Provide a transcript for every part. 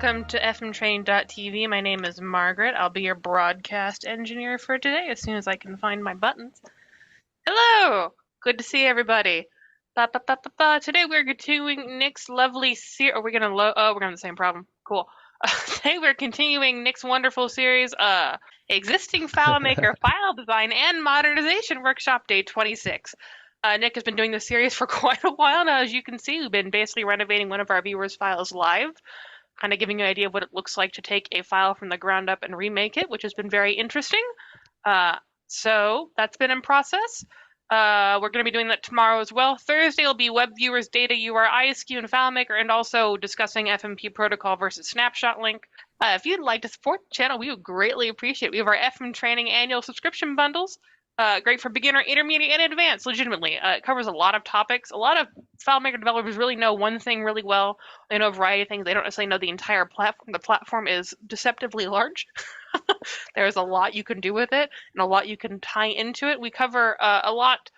welcome to fmtrain.tv. My name is Margaret. I'll be your broadcast engineer for today as soon as I can find my buttons. Hello! Good to see everybody. Today we're continuing Nick's lovely series. Are we gonna we're gonna have the same problem. Cool. Today we're continuing Nick's wonderful series, Existing FileMaker File Design and Modernization Workshop Day 26. Nick has been doing this series for quite a while now. As you can see, we've been basically renovating one of our viewers' files live, kind of giving you an idea of what it looks like to take a file from the ground up and remake it, which has been very interesting. So that's been in process. We're going to be doing that tomorrow as well. Thursday will be web viewers, data, URI, ISQ, and FileMaker, and also discussing FMP protocol versus snapshot link. If you'd like to support the channel, we would greatly appreciate it. We have our FM training annual subscription bundles. Great for beginner, intermediate, and advanced, legitimately. It covers a lot of topics. A lot of FileMaker developers really know one thing really well. They know a variety of things. They don't necessarily know the entire platform. The platform is deceptively large. There's a lot you can do with it and a lot you can tie into it. We cover a lot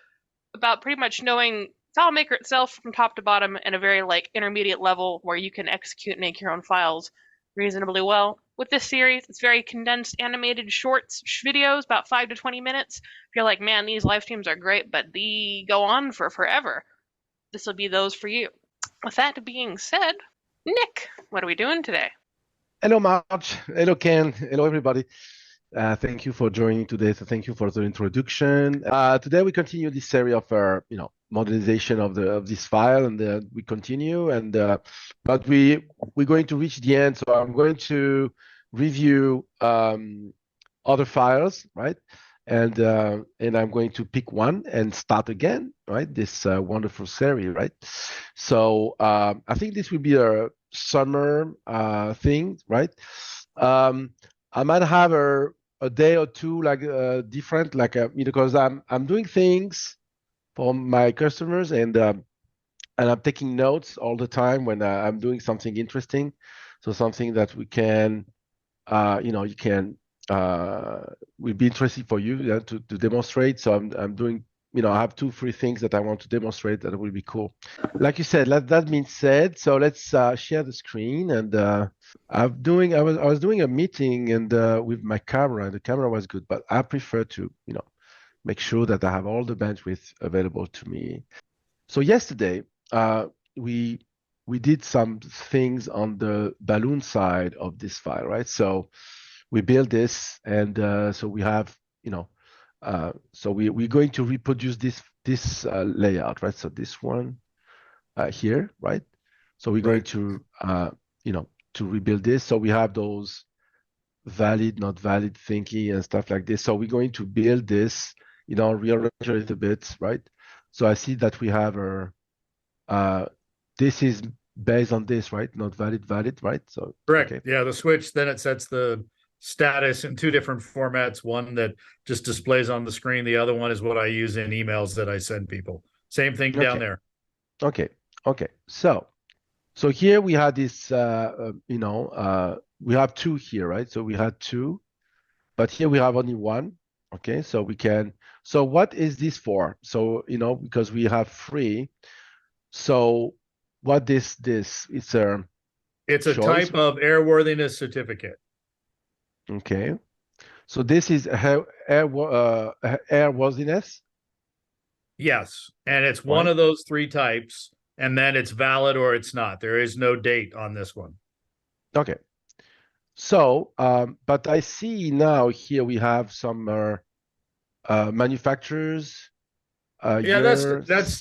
about pretty much knowing FileMaker itself from top to bottom and a very intermediate level where you can execute and make your own files reasonably well. With this series, it's very condensed animated shorts, videos, about 5 to 20 minutes. If you're like, man, these live streams are great, but they go on for forever, this will be those for you. With that being said, Nick, what are we doing today? Hello, Marge. Hello, Ken. Hello, everybody. Thank you for joining today. So thank you for the introduction. Today we continue this series of our, modernization of this file, and we continue. And but we're going to reach the end. So I'm going to review other files, right? And I'm going to pick one and start again, right? This wonderful series, right? So I think this will be a summer thing, right? I might have a day or two different, because I'm doing things for my customers, and I'm taking notes all the time when I'm doing something interesting. So something that we can, you can will be interesting for you to demonstrate. So I'm doing, I have 2-3 things that I want to demonstrate that will be cool. Like you said, that being said, so let's share the screen. And I was doing a meeting and with my camera. The camera was good, but I prefer to, make sure that I have all the bandwidth available to me. So yesterday, we did some things on the balloon side of this file, right? So we built this, and so we have, so we're going to reproduce this layout, right? So this one here, right? So we're going to, to rebuild this. So we have those valid, not valid thinking and stuff like this. So we're going to build this, rearrange a little bit, right? So I see that we have this is based on this, right? Not valid, right? So correct. Okay. Yeah, the switch, then it sets the status in 2 different formats. One that just displays on the screen. The other one is what I use in emails that I send people. Same thing down there. Okay. So here we had this, we have 2 here, right? So we had 2, but here we have only 1. Okay, so we can. So what is this for? So because we have 3. So what this it's a choice. Type of airworthiness certificate. Okay, so this is airworthiness. Yes, and it's one of those 3 types, and then it's valid or it's not. There is no date on this one. Okay, so but I see now here we have some manufacturers. That's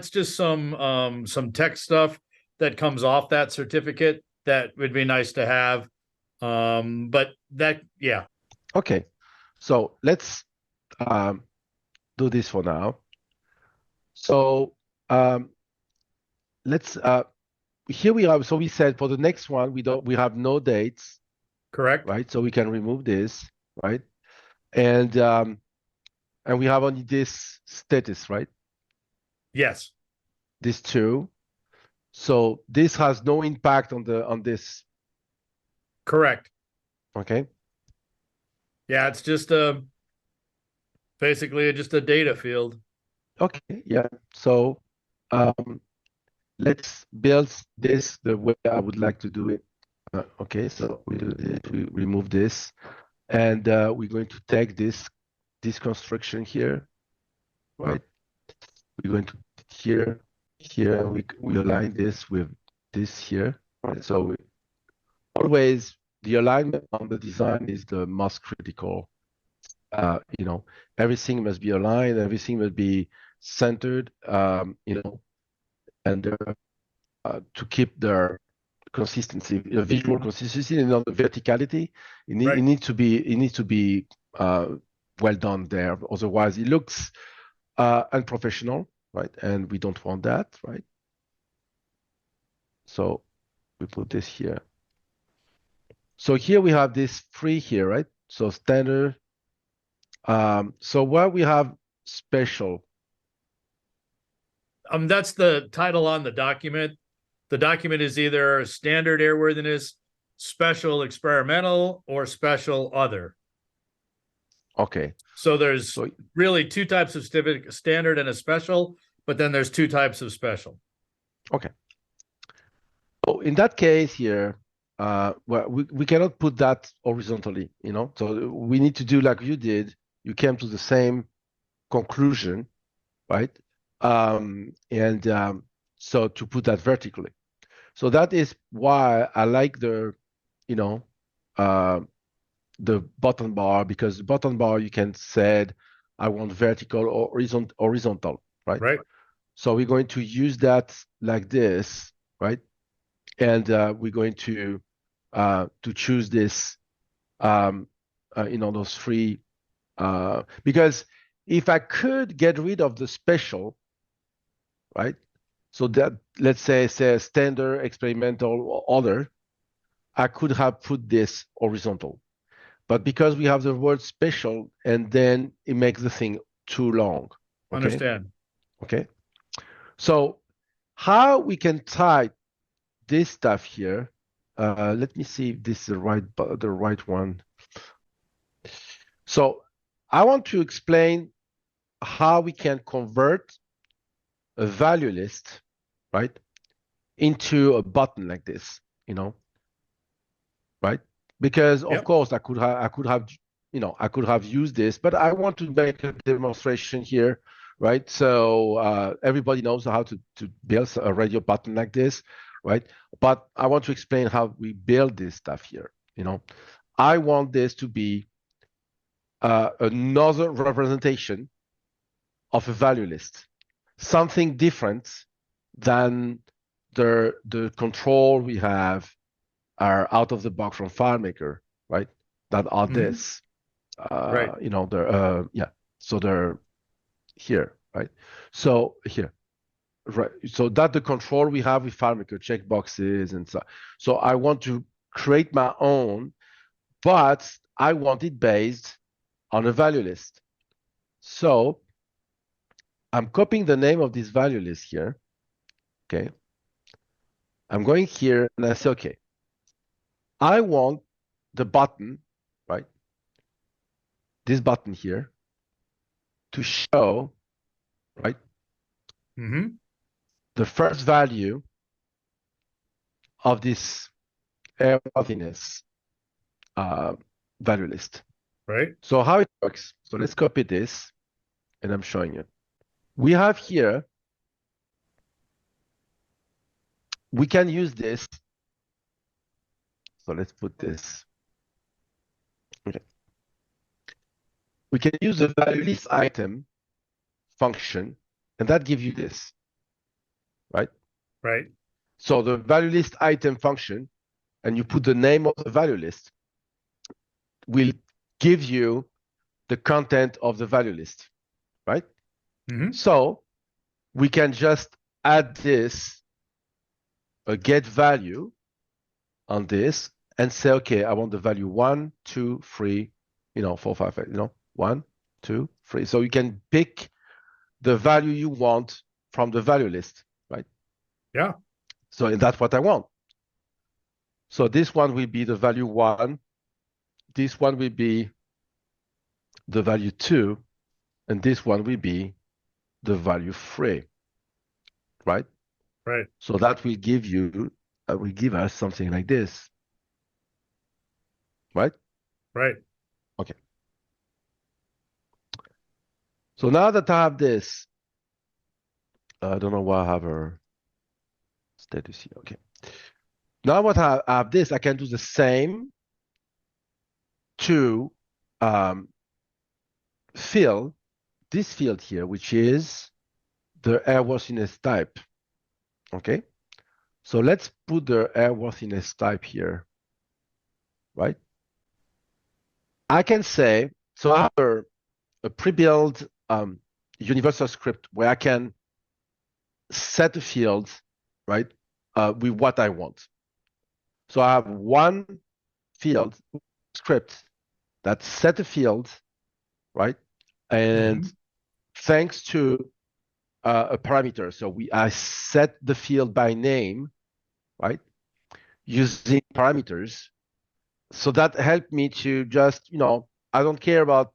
just some tech stuff that comes off that certificate that would be nice to have. But that, yeah. Okay, so let's do this for now. So let's here we have. So we said for the next one we have no dates. Correct. Right. So we can remove this, right? And we have only this status, right? Yes. This 2. So this has no impact on this. Correct. Okay. Yeah, it's just basically just a data field. Okay. Yeah. So let's build this the way I would like to do it. Okay, so we do this, we remove this, and we're going to take this construction here, right? We're going to here, we align this with this here, right? So always the alignment on the design is the most critical. Everything must be aligned, everything must be centered, and to keep their consistency, visual consistency, and on the verticality, it needs to be well done there. Otherwise, it looks unprofessional, right? And we don't want that, right? So we put this here. So here we have this free here, right? So standard. So where we have special. That's the title on the document. The document is either standard airworthiness, special experimental, or special other. Okay. So there's really two types of standard and a special, but then there's two types of special. Okay. So in that case here, well, we cannot put that horizontally, so we need to do like you did. You came to the same conclusion, right? So to put that vertically. So that is why I like the button bar, because the button bar you can say I want vertical or horizontal, right? Right. So we're going to use that like this, right? And we're going to choose this, those three, because if I could get rid of the special, right? So that, let's say standard, experimental, or other, I could have put this horizontal. But because we have the word special, and then it makes the thing too long. Okay? Understand. Okay. So how we can tie this stuff here, let me see if this is the right one. So I want to explain how we can convert a value list, right, into a button like this, right? Because of course I could have used this, but I want to make a demonstration here, right? So everybody knows how to build a radio button like this, right? But I want to explain how we build this stuff here. I want this to be another representation of a value list, something different than the control we have are out of the box from FileMaker, right? That are this, right? So they're here, right? So here, right? So that the control we have with FileMaker, checkboxes and so. So I want to create my own, but I want it based on a value list. So I'm copying the name of this value list here. Okay. I'm going here and I say, okay, I want the button, right? This button here to show, right? The first value of this airworthiness value list. Right. So how it works. So let's copy this and I'm showing you. We have here, we can use this. So let's put this. Okay. We can use the value list item function, and that gives you this, right? Right. So the value list item function, and you put the name of the value list, will give you the content of the value list, right? So we can just add this, a get value on this, and say, okay, I want the value 1, 2, 3, 4, 5, 8, 1, 2, 3. So you can pick the value you want from the value list, right? Yeah. So that's what I want. So this one will be the value 1. This one will be the value 2. And this one will be the value 3, right? Right. So that will give you, will give us something like this, right? Right. Okay. So now that I have this, I don't know why I have a status here. Okay. Now what I have this, I can do the same to fill this field here, which is the airworthiness type. Okay. So let's put the airworthiness type here, right? I can say, so I have a pre-built universal script where I can set a field, right, with what I want. So I have one field script that set a field, right, and thanks to a parameter. So I set the field by name, right, using parameters. So that helped me to just, I don't care about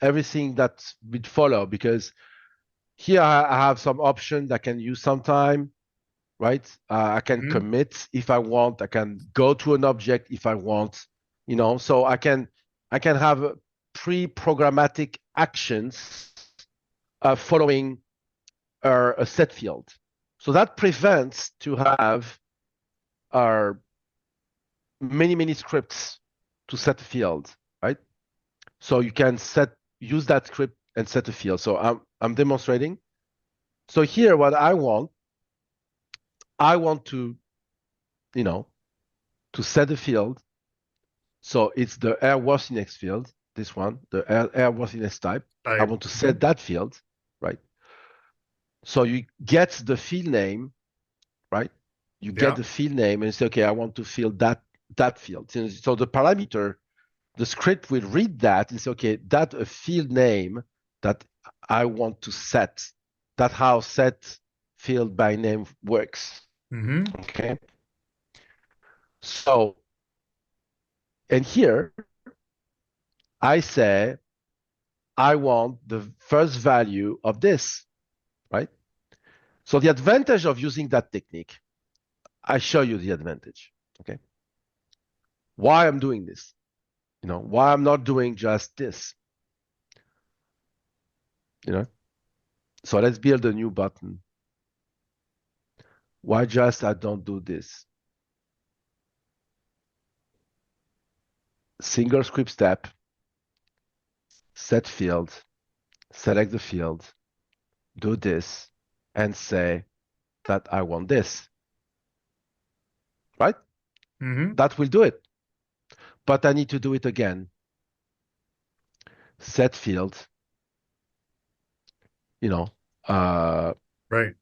everything that would follow, because here I have some options I can use sometime, right? I can commit if I want. I can go to an object if I want, so I can have pre-programmatic actions following a set field. So that prevents to have our many scripts to set a field, right? So you can use that script and set a field. So I'm demonstrating. So here, what I want to, to set a field. So it's the airworthiness field, this one, the airworthiness type. I want to set that field, right? So you get the field name, right? You get the field name and say, okay, I want to fill that field. So the parameter, the script will read that and say, okay, that's a field name that I want to set. That's how set field by name works. Okay. So, and here I say, I want the first value of this, right? So the advantage of using that technique, I show you the advantage, okay? Why I'm doing this, why I'm not doing just this, So let's build a new button. Why just I don't do this? Single script step, set field, select the field, do this, and say that I want this, right? That will do it. But I need to do it again. Set field, right.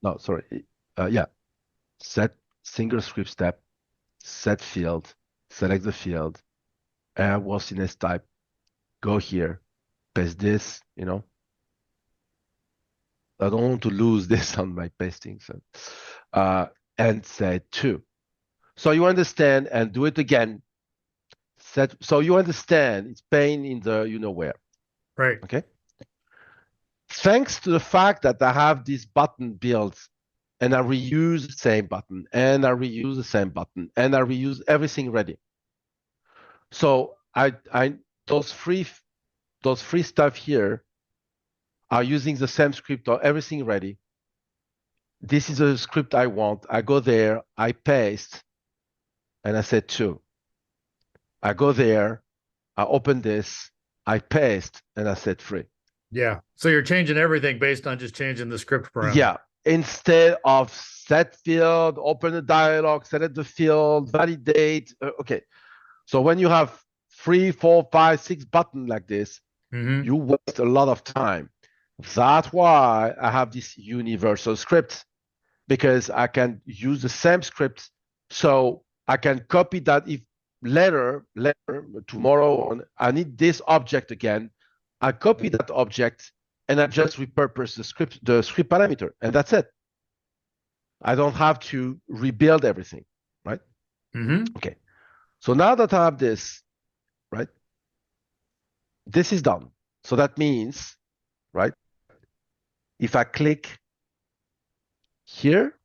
No, sorry. Yeah. Set single script step, set field, select the field, airworthiness type, go here, paste this, I don't want to lose this on my pasting. So, and say 2. So you understand, and do it again. So you understand it's pain in the where. Right. Okay. Thanks to the fact that I have this button built and I reuse the same button and I reuse the same button and I reuse everything ready. So those free stuff here are using the same script or everything ready. This is a script I want. I go there, I paste, and I say 2. I go there, I open this, I paste, and I set 3. Yeah. So you're changing everything based on just changing the script parameter. Yeah. Instead of set field, open a dialog, select the field, validate. Okay. So when you have 3, 4, 5, 6 buttons like this, you waste a lot of time. That's why I have this universal script, because I can use the same script. So I can copy that if later, tomorrow, I need this object again. I copy that object and I just repurpose the script parameter, and that's it. I don't have to rebuild everything, right? Okay. So now that I have this, right, this is done. So that means, right, if I click Here,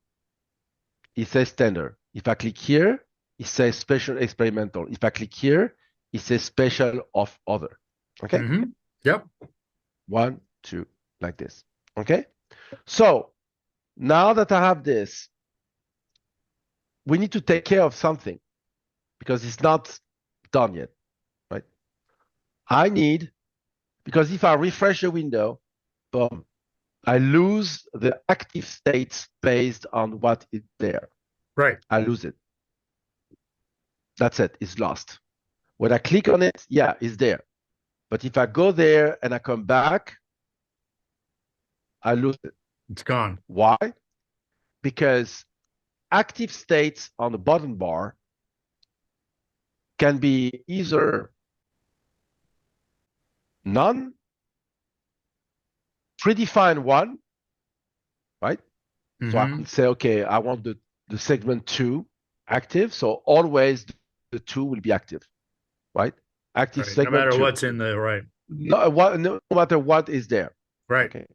it says standard. If I click here, it says special experimental. If I click here, it says special of other. Okay? Yep. 1, 2, like this. Okay? So now that I have this, we need to take care of something because it's not done yet, right? I need, because if I refresh the window, boom, I lose the active states based on what is there. Right. I lose it. That's it. It's lost. When I click on it, yeah, it's there. But if I go there and I come back, I lose it. It's gone. Why? Because active states on the bottom bar can be either none, predefined one, right? So I can say, okay, I want the segment 2 active. So always the 2 will be active, right? Active segment no matter 2. what's in there, right? No matter what is there. Right. Okay.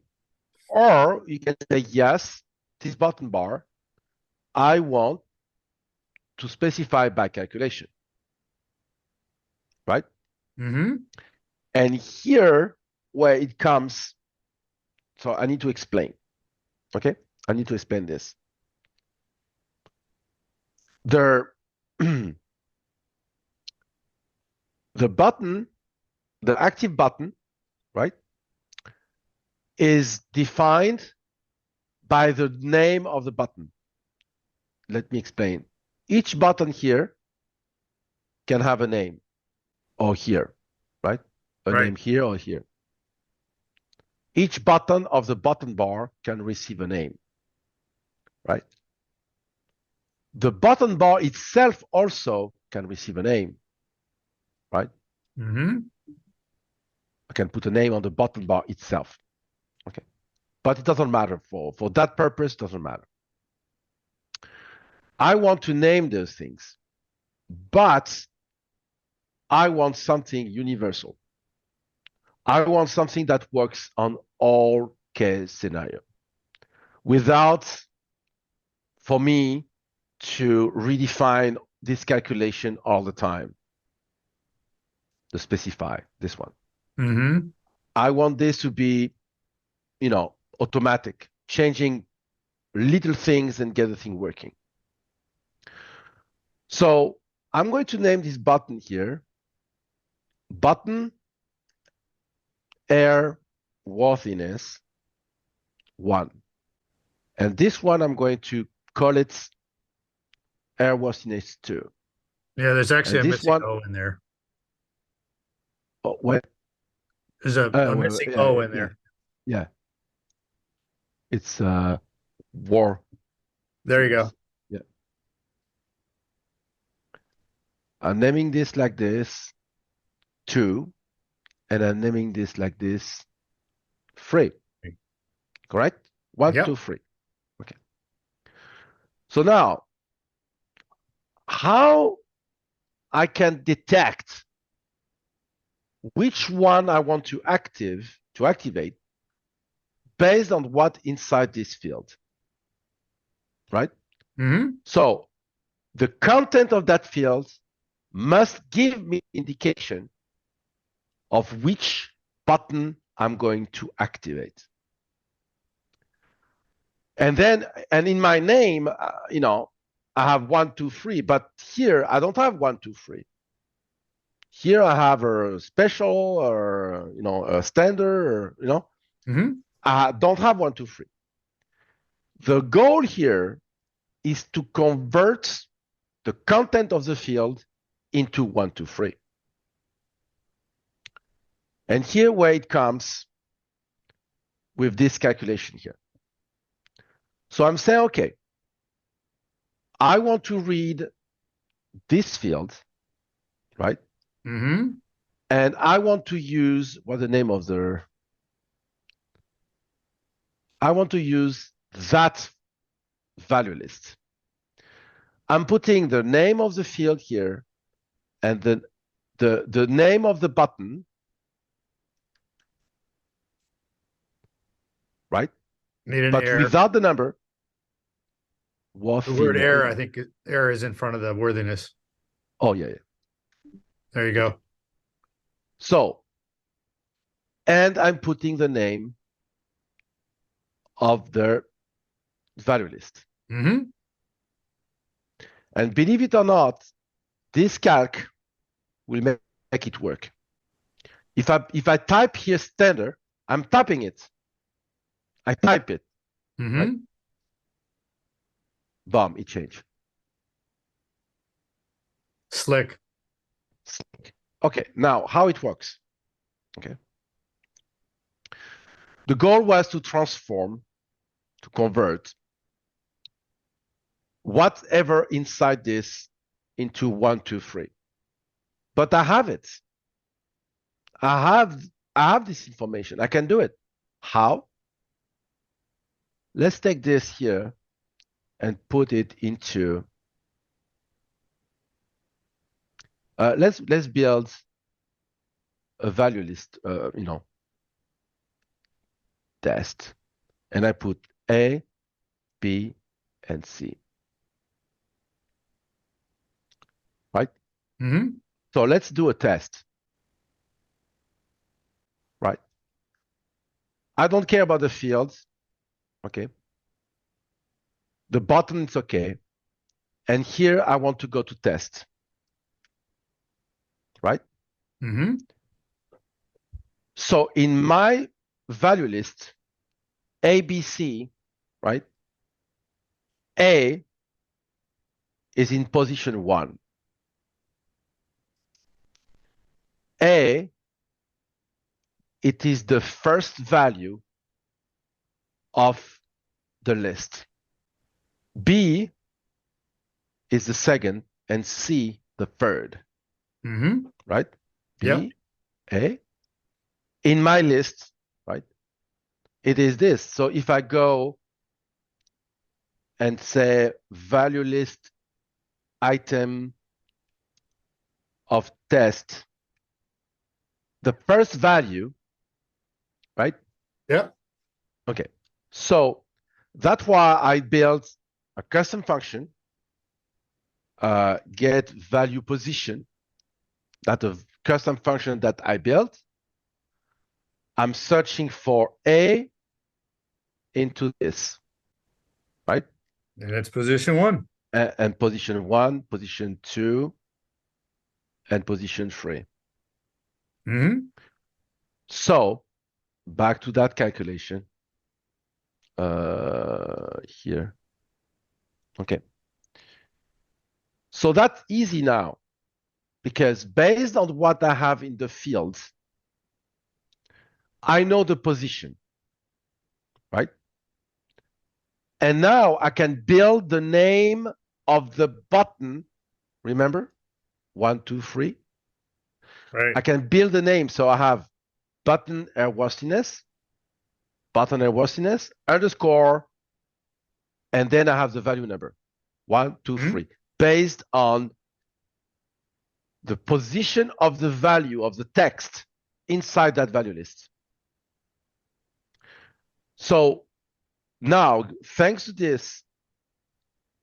Or you can say, yes, this button bar, I want to specify by calculation, right? And here where it comes, so I need to explain, okay? I need to explain this. The button, the active button, right, is defined by the name of the button. Let me explain. Each button here can have a name, or here, right? A name here or here. Each button of the button bar can receive a name, right? The button bar itself also can receive a name, right? I can put a name on the button bar itself, okay? But it doesn't matter for that purpose, doesn't matter. I want to name those things, but I want something universal. I want something that works on all case scenario without, for me, to redefine this calculation all the time, to specify this one. I want this to be, automatic, changing little things and get the thing working. So I'm going to name this button here, button airworthiness 1. And this one, I'm going to call it airworthiness 2. Yeah, there's actually a missing O in there. Oh, what? There's a missing O in there. Yeah. It's war. There you go. Yeah. I'm naming this like this, 2, and I'm naming this like this, 3. Correct? 1, 2, 3. Okay. So now, how I can detect which one I want to activate based on what inside this field, right? So the content of that field must give me indication of which button I'm going to activate. And in my name, I have 1, 2, 3, but here I don't have 1, 2, 3. Here I have a special or, a standard, or, I don't have 1, 2, 3. The goal here is to convert the content of the field into 1, 2, 3. And here where it comes with this calculation here. So I'm saying, okay, I want to read this field, right? And I want to use, what's the name of I want to use that value list. I'm putting the name of the field here and the name of the button, right? But without the number, The word error, I think error is in front of the worthiness. Oh, yeah. There you go. So, and I'm putting the name of the value list. Mm-hmm. And believe it or not, this calc will make it work. If I type here standard, I'm typing it. I type it. Mm-hmm. Right? Boom, it changed. Slick. Okay, now how it works. Okay. The goal was to transform, to convert whatever inside this into 1, 2, 3. But I have it. I have this information. I can do it. How? Let's take this here and put it into let's build a value list, test. And I put A, B, and C. Right? Mm-hmm. So let's do a test. Right? I don't care about the fields. Okay. The button is okay. And here I want to go to test. Right? Mm-hmm. So in my value list, ABC, right? A is in position 1. A, it is the first value of the list. B is the second, and C the third. Mm-hmm. Right? B, yep. A. In my list, right, it is this. So if I go and say value list item of test, the first value, right? Yeah. Okay. So that's why I built a custom function, get value position. That's a custom function that I built. I'm searching for A into this, right? And that's position 1. And position 1, position 2, and position 3. Mm-hmm. So back to that calculation here. Okay. So that's easy now, because based on what I have in the fields, I know the position, right? And now I can build the name of the button. Remember? 1, 2, 3. Right. I can build the name. So I have button airworthiness, underscore, and then I have the value number 1, 2, 3, based on the position of the value of the text inside that value list. So now, thanks to this,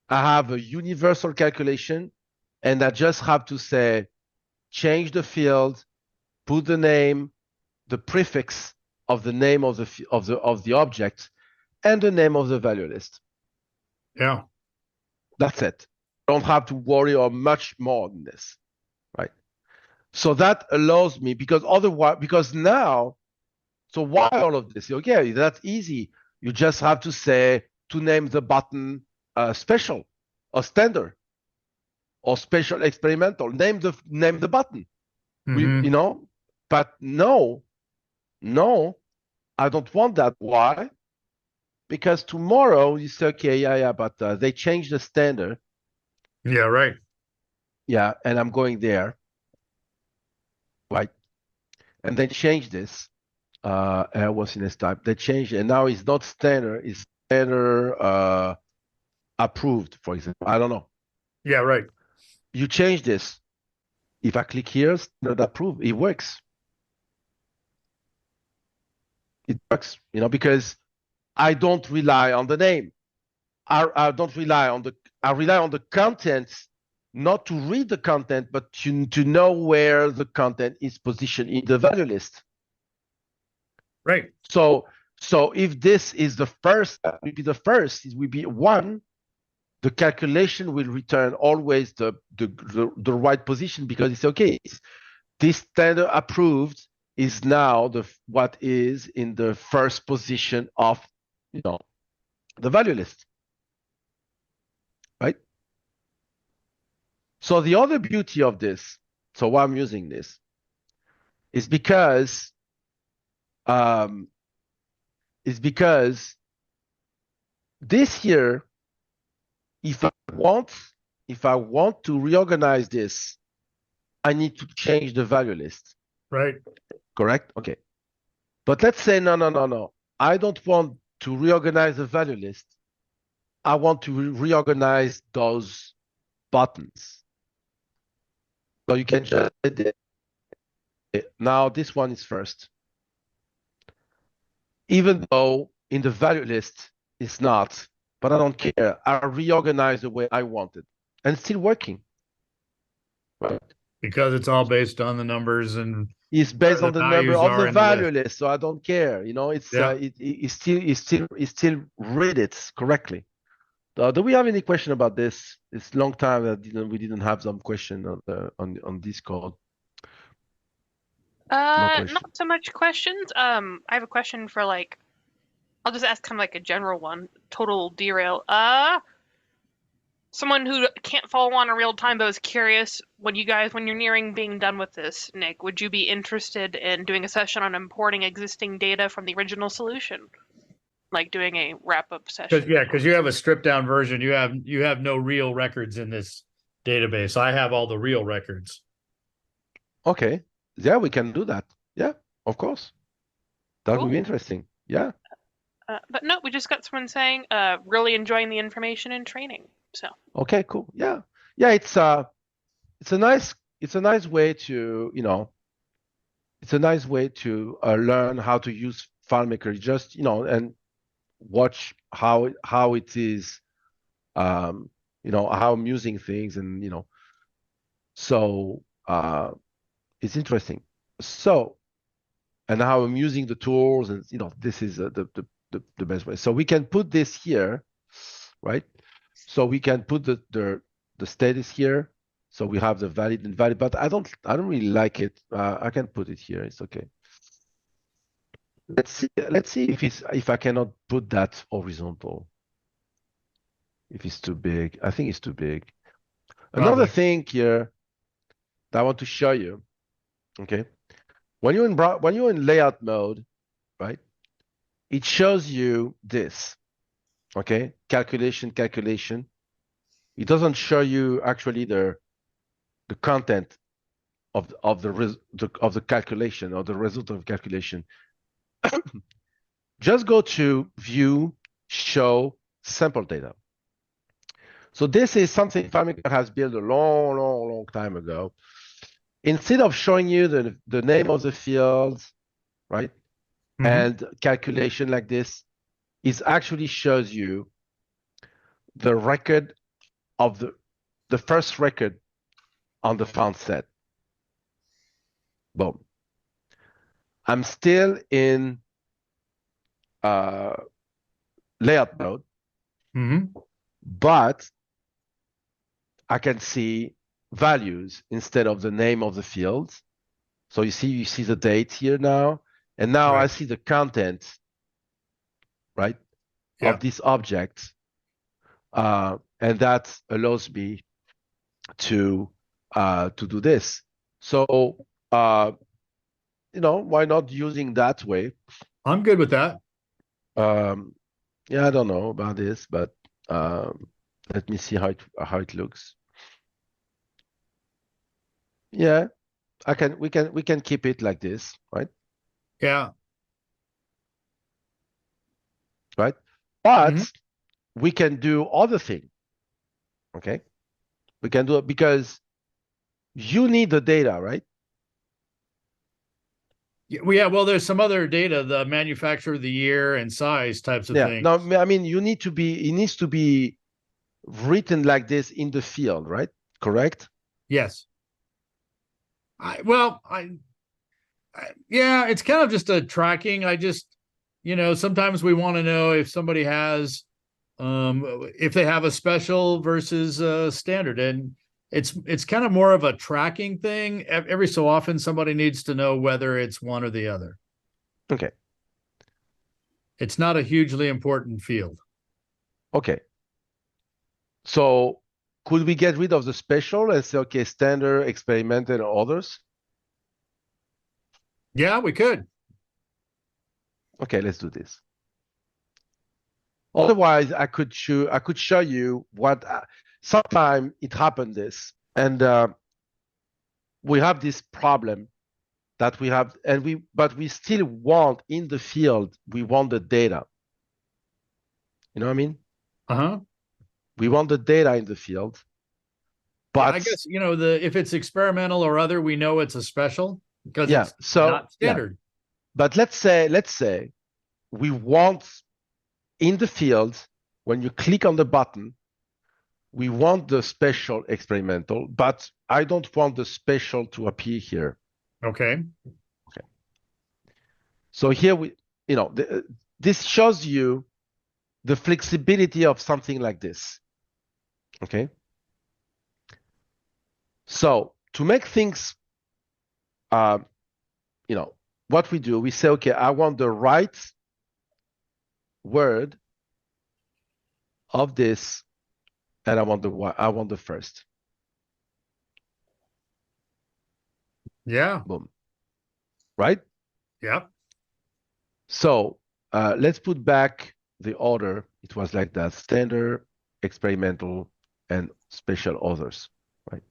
I have a universal calculation, and I just have to say, change the field, put the name, the prefix of the name of the object, and the name of the value list. Yeah. That's it. Don't have to worry or much more than this, right? So that allows me, because now, so why all of this? Okay, that's easy. You just have to say to name the button special or standard or special experimental. Name the button. Mm-hmm. But no, I don't want that. Why? Because tomorrow you say, okay, but they changed the standard. Yeah, right. Yeah, and I'm going there, right? And they changed this. Airworthiness type. They changed it, and now it's not standard. It's standard approved, for example. I don't know. Yeah, right. You change this. If I click here, standard approved, it works. It works, because I don't rely on the name. I don't rely on I rely on the content, not to read the content, but to know where the content is positioned in the value list. Right. So if this is the first, it will be 1. The calculation will return always the right position, because it's okay. This standard approved is now what is in the first position of the value list, right? So the other beauty of this, so why I'm using this, is because this here, if I want to reorganize this, I need to change the value list. Right. Correct? Okay. But let's say, no. I don't want to reorganize the value list. I want to reorganize those buttons. So you can just now this one is first. Even though in the value list it's not, but I don't care. I reorganize the way I want it, and it's still working. Right? Because it's all based on the numbers, and it's based on the number of the value list, so I don't care. It's it still read it correctly. Do we have any question about this? It's a long time that we didn't have some question on Discord. Not so much questions. I have a question for I'll just ask kind of like a general one. Total derail. Someone who can't follow on in real time but was curious, when you're nearing being done with this, Nick, would you be interested in doing a session on importing existing data from the original solution? Like doing a wrap-up session? Because you have a stripped-down version. You have no real records in this database. I have all the real records. Okay. Yeah, we can do that. Yeah, of course. That would be interesting. Yeah. But no, we just got someone saying, really enjoying the information and training. So. Okay, cool. Yeah. It's a nice way to learn how to use FileMaker. Just and watch how it is, how I'm using things, and so it's interesting. So, and how I'm using the tools, and this is the best way. So we can put this here, right? So we can put the status here. So we have the valid and invalid, but I don't really like it. I can put it here. It's okay. Let's see if I cannot put that horizontal. If it's too big, I think it's too big. Probably. Another thing here that I want to show you. Okay, when you're in layout mode, right? It shows you this. Okay, calculation. It doesn't show you actually the content of the calculation, or the result of calculation. Just go to View, Show Sample Data. So this is something FileMaker has built a long time ago. Instead of showing you the name of the fields, right, and calculation like this, it actually shows you the record of the first record on the found set. Boom. I'm still in layout mode, but I can see values instead of the name of the fields. So you see the date here now, and now I see the content, right, of this object, and that allows me to do this. So why not using that way? I'm good with that. Yeah, I don't know about this, but let me see how it looks. Yeah, we can keep it like this, right? Yeah. Right? But we can do other thing. Okay? We can do it because you need the data, right? Yeah, well, there's some other data, the manufacturer of the year and size types of things. No, I mean, it needs to be written like this in the field, right? Correct? Yes. Yeah, it's kind of just a tracking. Sometimes we want to know if somebody has, if they have a special versus standard, and it's kind of more of a tracking thing. Every so often, somebody needs to know whether it's one or the other. Okay. It's not a hugely important field. Okay. So could we get rid of the special and say, okay, standard, experimental, and others? Yeah, we could. Okay, let's do this. Otherwise, I could show you what sometime it happened this, and we have this problem that we have, but we still want in the field, we want the data. You know what I mean? We want the data in the field, but yeah, I guess if it's experimental or other, we know it's a special because it's not standard. Yeah. But let's say we want in the field, when you click on the button, we want the special experimental, but I don't want the special to appear here. Okay. So here this shows you the flexibility of something like this. Okay. So to make things, what we do, we say, okay, I want the right word of this, and I want the first. Yeah. Boom. Right? Yeah. So let's put back the order. It was like that: standard, experimental, and special others. Right?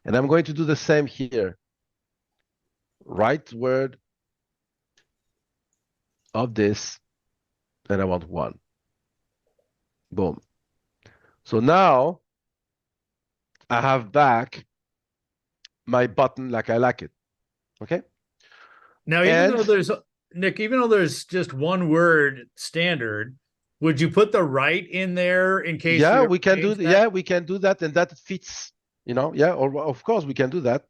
And I'm going to do the same here. Right word of this, and I want one. Boom. So now I have back my button like I like it. Okay. Now, even though there's just one word standard, would you put the right in there in case? Yeah, we can do that. Yeah, we can do that, and that fits. Yeah, or of course we can do that.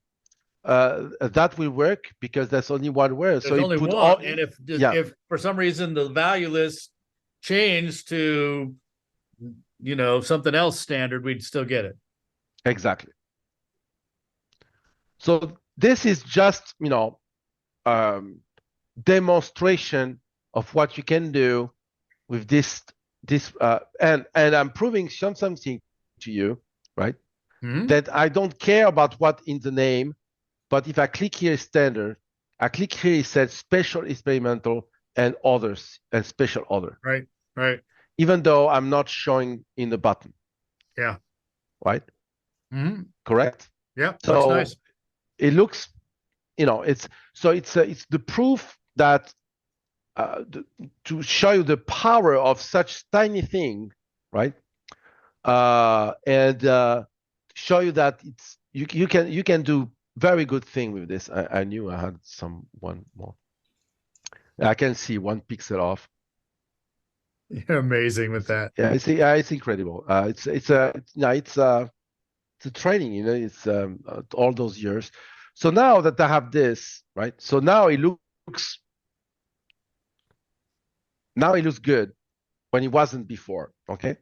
That will work because there's only one word. There's only one, and if for some reason the value list changed to something else standard, we'd still get it. Exactly. So this is just demonstration of what you can do with this and I'm proving something to you, right? That I don't care about what in the name, but if I click here standard, I click here, it says special experimental and others and special other. Right. Even though I'm not showing in the button. Yeah. Right? Correct? Yeah. So that's nice. It looks, it's the proof that to show you the power of such tiny thing, right? And show you that you can do very good thing with this. I knew I had one more. I can see 1 pixel off. You're amazing with that. Yeah, it's incredible. It's a training, it's all those years. So now that I have this, right? So now it looks good when it wasn't before. Okay.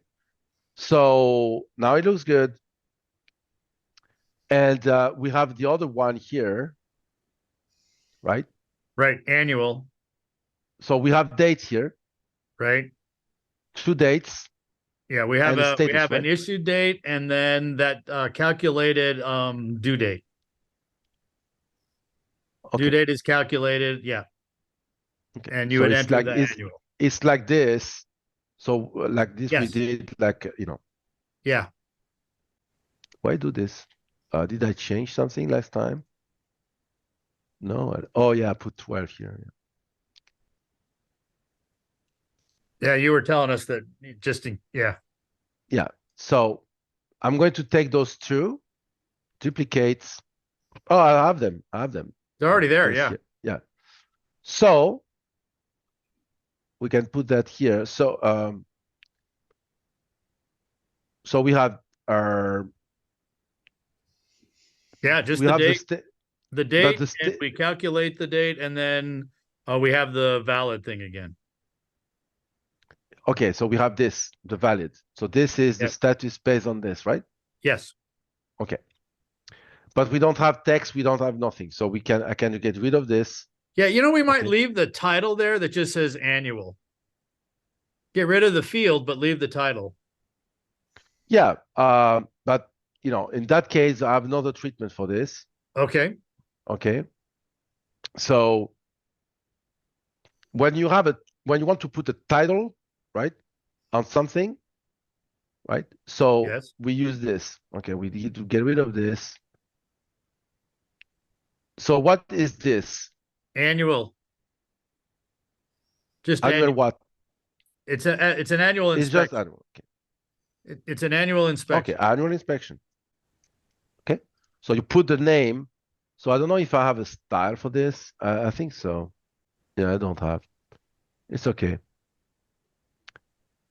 So now it looks good. And we have the other one here, right? Right. Annual. So we have dates here. Right. 2 dates. Yeah, we have an issue date and then that calculated due date. Okay. Due date is calculated, yeah. Okay. And you would enter the annual. It's like this. So like this, yes. We did like, Yeah. Why do this? Did I change something last time? No. Oh yeah, I put 12 here. Yeah, you were telling us that Yeah. So I'm going to take those 2 duplicates. Oh, I have them. They're already there. Yeah. So we can put that here. So so we have our just we the have date, but and we calculate the date, and then we have the valid thing again. Okay, so we have this, the valid. So this is the status based on this, right? Yes. Okay. But we don't have text, we don't have nothing. So I can get rid of this. Yeah, we might leave the title there that just says annual. Get rid of the field, but leave the title. Yeah, but in that case, I have another treatment for this. Okay. Okay. So when you want to put a title, right, on something, right? So we use this. Okay, we need to get rid of this. So what is this? Annual. Just annual what? It's an annual inspection. It's just annual. Okay. It's an annual inspection. Okay, annual inspection. Okay, so you put the name. So I don't know if I have a style for this. I think so. Yeah, I don't have. It's okay.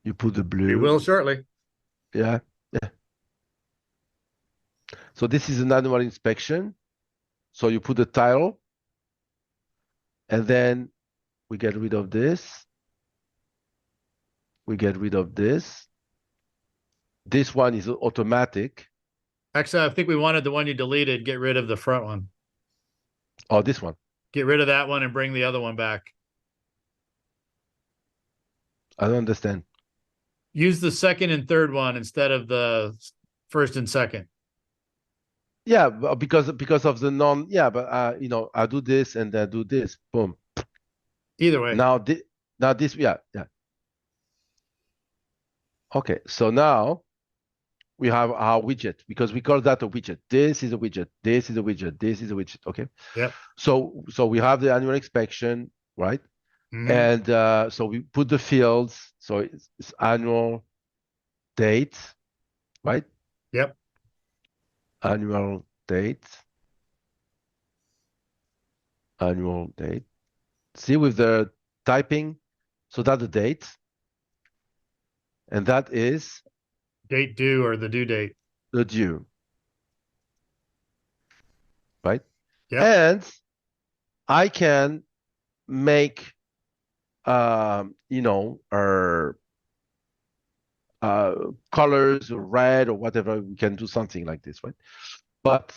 You put the blue. You will shortly. Yeah. So this is an annual inspection. So you put the title, and then we get rid of this. We get rid of this. This one is automatic. Actually, I think we wanted the one you deleted. Get rid of the front one. Oh, this one. Get rid of that one and bring the other one back. I don't understand. Use the second and third one instead of the first and second. Yeah, because of the non. Yeah, but I do this and I do this. Boom. Either way. Now this. Yeah. Okay, so now we have our widget because we call that a widget. This is a widget. This is a widget. This is a widget. Okay. Yeah. So we have the annual inspection, right? Mm-hmm. And so we put the fields. So it's annual date, right? Yep. Annual date. Annual date. See with the typing, so that's the date. And that is date due or the due date. The due. Right? Yeah. And I can make our colors red or whatever. We can do something like this, right? But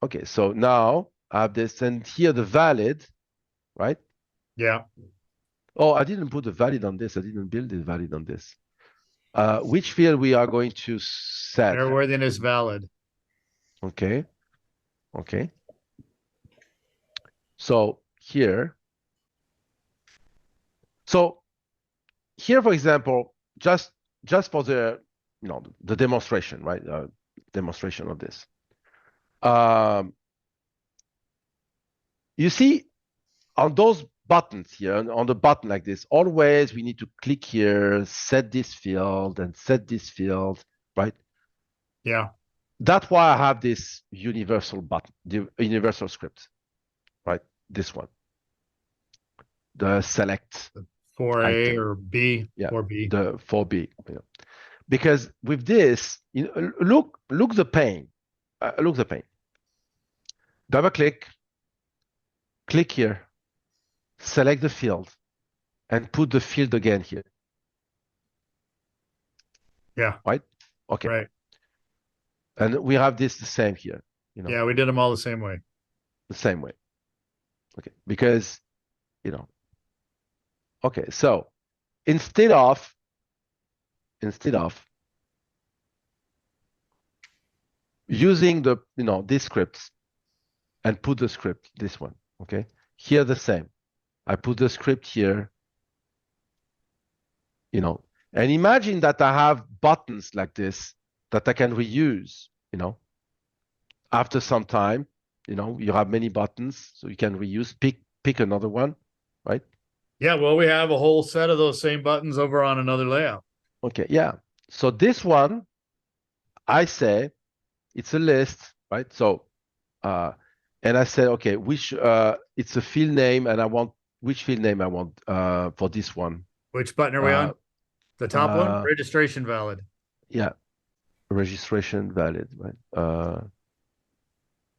okay, so now I have this, and here the valid, right? Yeah. Oh, I didn't put the valid on this. I didn't build the valid on this. Which field we are going to set? Airworthiness valid. Okay. Okay. So here. So here, for example, just for the the demonstration, right? Demonstration of this. You see on those buttons here, on the button like this, always we need to click here, set this field and set this field, right? Yeah. That's why I have this universal button, the universal script, right? This one, the select 4A item. or B, yeah, 4B. The 4B, because with this, look the pane, look the pane. Double click, click here, select the field, and put the field again here. Yeah. Right. Okay. Right. And we have this the same here. Yeah, we did them all the same way. The same way. Okay, because okay, so instead of using the these scripts and put the script, this one, okay, here the same. I put the script here, and imagine that I have buttons like this that I can reuse, after some time, you have many buttons, so you can reuse, pick another one, right? Yeah, well, we have a whole set of those same buttons over on another layout. Okay, yeah. So this one, I say, it's a list, right? So, and I said, okay, which it's a field name, and I want which field name I want for this one. Which button are we on? The top one, registration valid. Yeah, registration valid, right?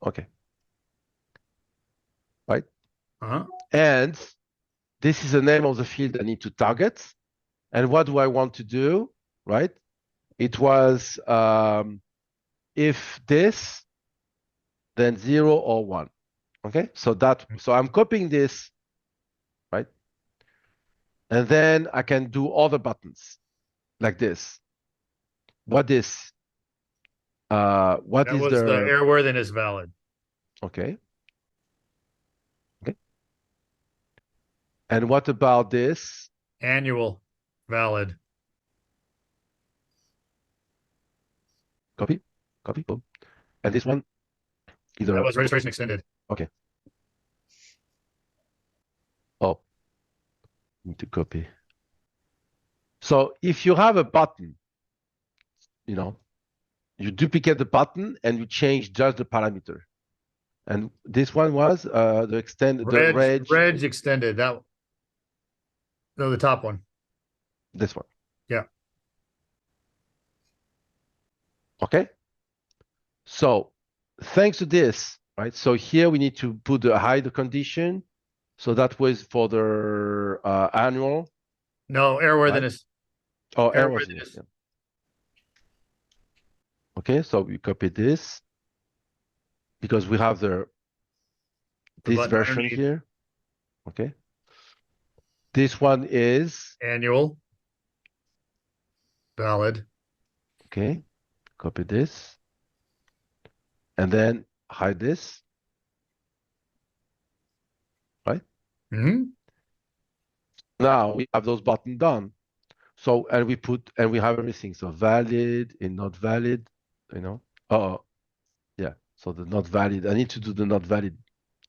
Okay, right. And this is the name of the field I need to target. And what do I want to do, right? It was if this, then 0 or 1. Okay, so I'm copying this, right? And then I can do other buttons like this. What is the airworthiness valid? Okay. Okay. And what about this? Annual valid. Copy, boom. And this one, that was registration extended. Okay. Oh, need to copy. So if you have a button, you duplicate the button and you change just the parameter. And this one was the reg extended. The top one. This one. Yeah. Okay. So thanks to this, right? So here we need to put hide the condition. So that was for the annual. No, airworthiness. Right? Oh, airworthiness. Yeah. Okay, so we copy this because we have this version underneath. Here. Okay. This one is annual. Valid. Okay, copy this. And then hide this. Right? Now we have those buttons done. So, and we have everything. So valid and not valid, Oh, yeah. So the not valid. I need to do the not valid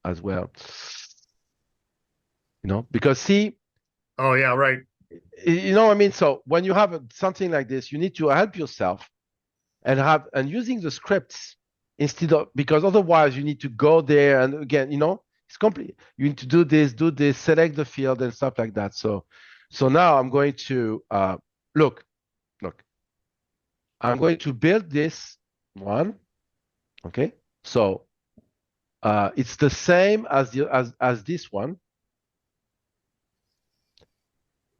as well. Because see. Oh, yeah, right. You know what I mean? So when you have something like this, you need to help yourself and using the scripts instead of, because otherwise you need to go there and again, it's complete. You need to do this, select the field and stuff like that. So now I'm going to look. I'm going to build this one. Okay. So it's the same as as this one.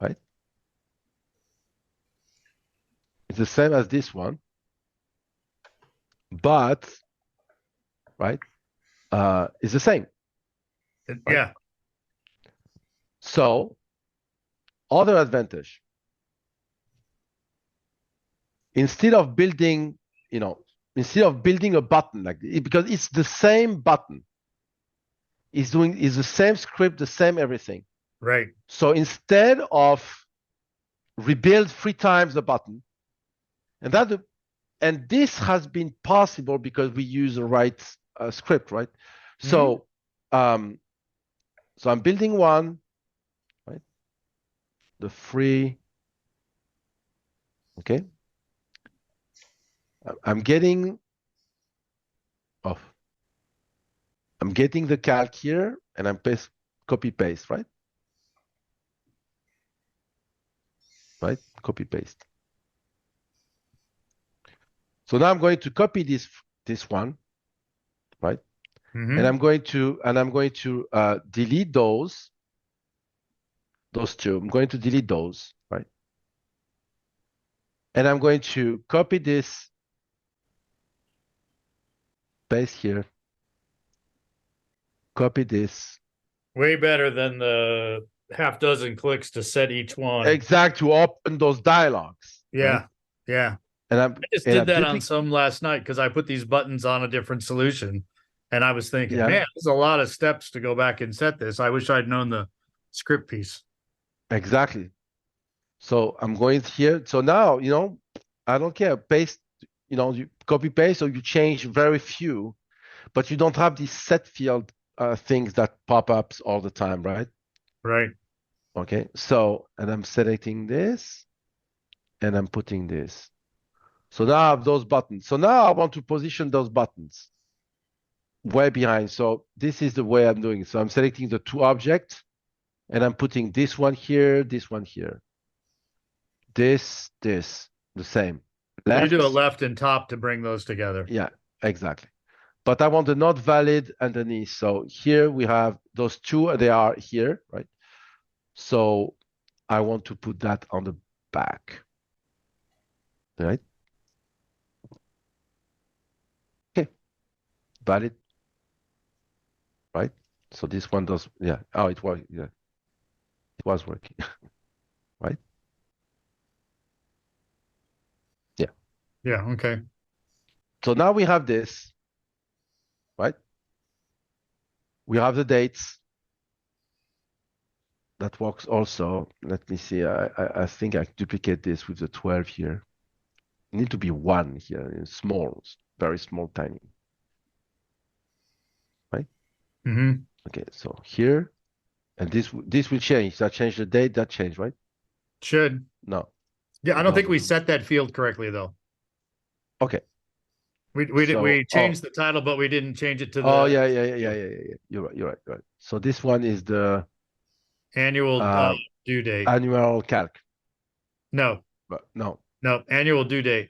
Right? It's the same as this one. But right? It's the same. Right? Yeah. So, other advantage. Instead of building, a button like this, because it's the same button. It's the same script, the same everything. Right. So instead of rebuild 3 times the button, and this has been possible because we use the right script, right? So, so I'm building one, right? The free. Okay. I'm getting the calc here, and I'm copy paste, right? Right, copy paste. So now I'm going to copy this one, right? And I'm going to delete those two. I'm going to delete those, right? And I'm going to copy this, paste here, copy this. Way better than the half dozen clicks to set each one. Exact, to open those dialogues. Yeah, right? Yeah. And I just did that on some last night because I put these buttons on a different solution. And I was thinking, man, there's a lot of steps to go back and set this. I wish I'd known the script piece. Exactly. So I'm going here. So now, I don't care. Paste, you copy paste, or you change very few, but you don't have these set field things that pop up all the time, right? Right. Okay. So, and I'm selecting this, and I'm putting this. So now I have those buttons. So now I want to position those buttons. way behind. So this is the way I'm doing. So I'm selecting the two objects and I'm putting this one here, this one here. This, the same. Left. You do a left and top to bring those together. Yeah, exactly. But I want the not valid underneath. So here we have those two, they are here, right? So I want to put that on the back, right? Okay, valid, right? So this one does, yeah. Oh, it was, yeah, it was working, right? Yeah. Yeah. Okay. So now we have this, right? We have the dates. That works also. Let me see. I think I duplicate this with the 12 here. Need to be one here, small, very small, tiny. Right? Mm-hmm. Okay, so here, and this will change. That changed the date. That changed, right? Should. No. Yeah, I don't think we set that field correctly though. Okay. We changed the title, but we didn't change it to the. Oh yeah. You're right. So this one is the annual due date. Annual calc. No. But no. No, annual due date.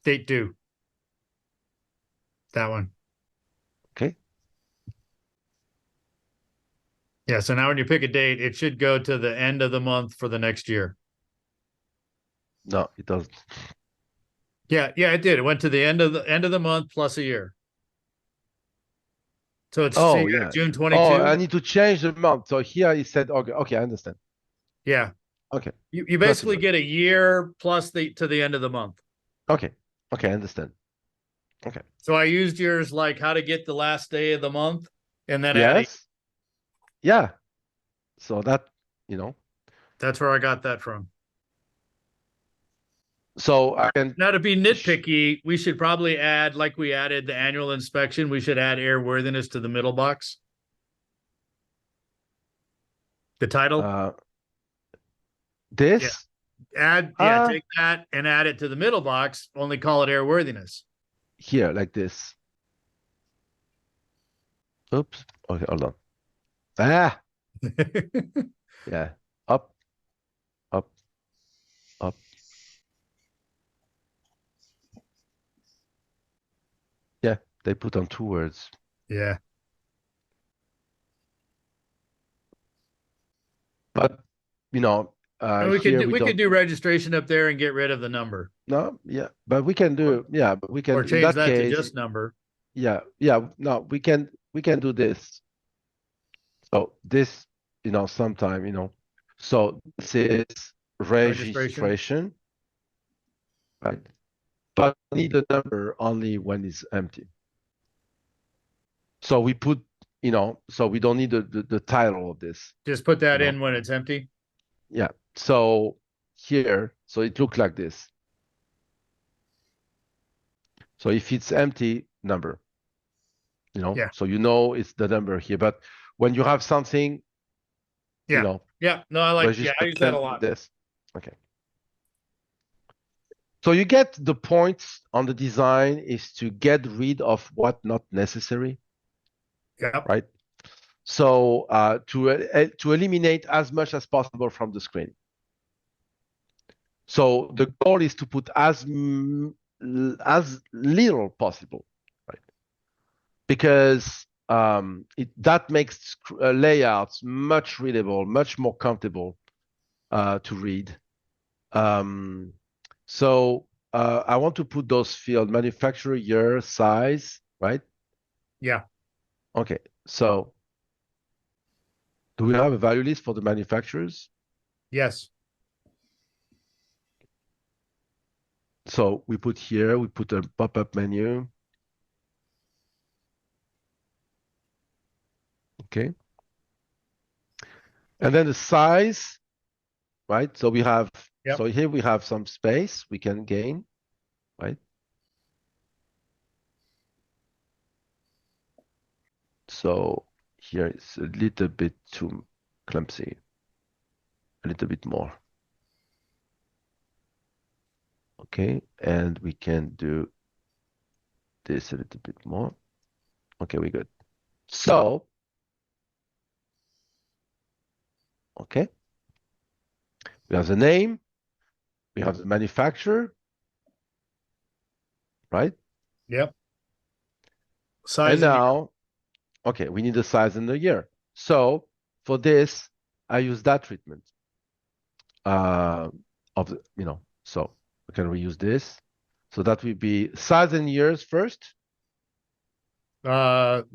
Date due. That one. Okay. Yeah, so now when you pick a date, it should go to the end of the month for the next year. No, it doesn't. Yeah, it did. It went to the end of the month plus a year. So it's June 22. Oh, I need to change the month. So here he said, okay, I understand. Yeah. Okay. You basically get a year plus to the end of the month. Okay, I understand. Okay. So I used yours like how to get the last day of the month and then yes. Yeah. So that, that's where I got that from. So I can now to be nitpicky, we should probably add, like we added the annual inspection, we should add airworthiness to the middle box. The title. This? Yeah. Take that and add it to the middle box, only call it airworthiness. Here, like this. Oops. Okay, hold on. Yeah. Up. Yeah, they put on two words. Yeah. But, we could do registration up there and get rid of the number. No, yeah, but we can do, but we can, or change that to just number. Yeah, no, we can do this. So this, sometime, so this is registration, right? But we need a number only when it's empty. So we put, so we don't need the title of this. Just put that in when it's empty. Yeah. So here, so it looks like this. So if it's empty, number, so it's the number here. But when you have something, no, I like, I use that a lot. This. Okay. So you get the point on the design is to get rid of what not necessary. Yeah. Right. So to eliminate as much as possible from the screen. So the goal is to put as little possible, right? Because that makes layouts much readable, much more comfortable to read. So I want to put those fields: manufacturer, year, size, right? Yeah. Okay. So do we have a value list for the manufacturers? Yes. So we put here, we put a pop-up menu. Okay. And then the size, right? So we have, so here we have some space we can gain, right? So here it's a little bit too clumsy, a little bit more. Okay, and we can do this a little bit more. Okay, we're good. So, okay, we have the name, we have the manufacturer, right? Yep. Size and now, okay, we need the size and the year. So for this, I use that treatment of the, so we can reuse this. So that will be size and years first. Size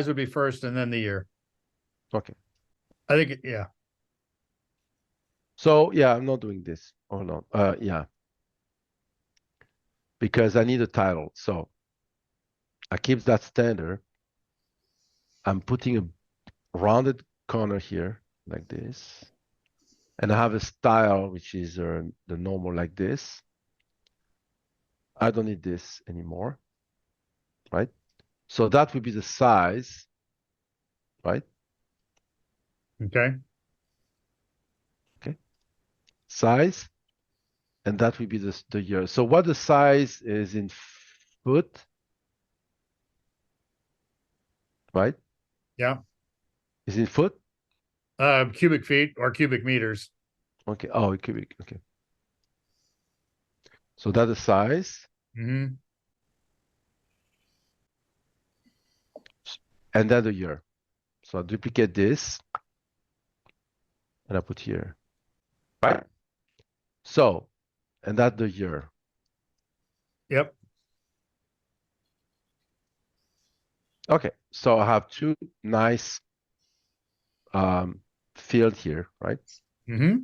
would be first and then the year. Okay. I think yeah. So yeah, I'm not doing this. Hold on. Yeah. Because I need a title. So I keep that standard. I'm putting a rounded corner here like this. And I have a style, which is the normal like this. I don't need this anymore, right? So that will be the size, right? Okay. Okay. Size, and that will be the year. So what the size is in foot, right? Yeah. Is in foot? Cubic feet or cubic meters. Okay. Oh, cubic. Okay. So that's the size. Mm-hmm. And then the year. So I duplicate this and I put here, right? So, and that's the year. Yep. Okay. So I have two nice field here, right? Mm-hmm.